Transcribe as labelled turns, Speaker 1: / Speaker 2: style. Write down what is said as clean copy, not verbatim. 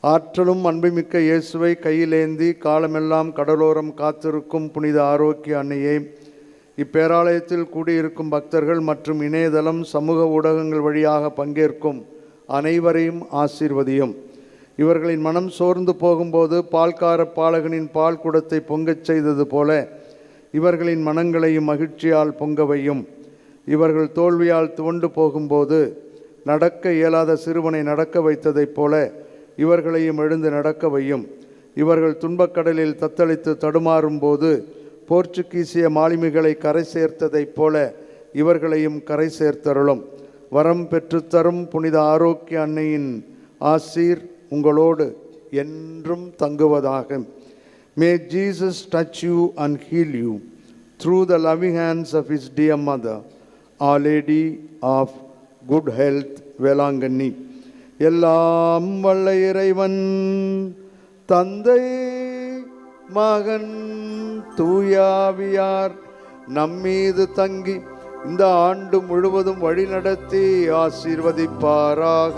Speaker 1: ஆற்றலும் அன்புமிக்க இயேசுவை கையிலேந்தி காலமெல்லாம் கடலோரம் காத்திருக்கும் புனித ஆரோக்கிய அன்னையே, இப்பேராலயத்தில் கூடியிருக்கும் பக்தர்கள் மற்றும் இணையதளம் சமூக ஊடகங்கள் வழியாக பங்கேற்கும் அனைவரையும் ஆசீர்வதியும். இவர்களின் மனம் சோர்ந்து போகும்போது பால்கார பாலகனின் பால் குடத்தை பொங்கச் செய்தது போல இவர்களின் மனங்களையும் மகிழ்ச்சியால் பொங்கவையும். இவர்கள் தோல்வியால் துவண்டு போகும்போது நடக்க இயலாத சிறுவனை நடக்க வைத்ததைப் போல இவர்களையும் எழுந்து நடக்க வையும். இவர்கள் துன்பக்கடலில் தத்தளித்து தடுமாறும் போது போர்ச்சுகீசிய மாலுமிகளை கரை சேர்த்ததைப் போல இவர்களையும் கரை சேர்த்தருளும். வரம் பெற்றுத்தரும் புனித ஆரோக்கிய அன்னையின் ஆசீர் உங்களோடு என்றும் தங்குவதாக. May Jesus touch you and heal you through the loving hands of his dear mother, Our Lady of Good Health, Velankanni. எல்லாம் வல்ல இறைவன் தந்தை மகன் தூயாவியார் நம்மீது தங்கி இந்த ஆண்டு முழுவதும் வழிநடத்தி ஆசீர்வதிப்பாராக.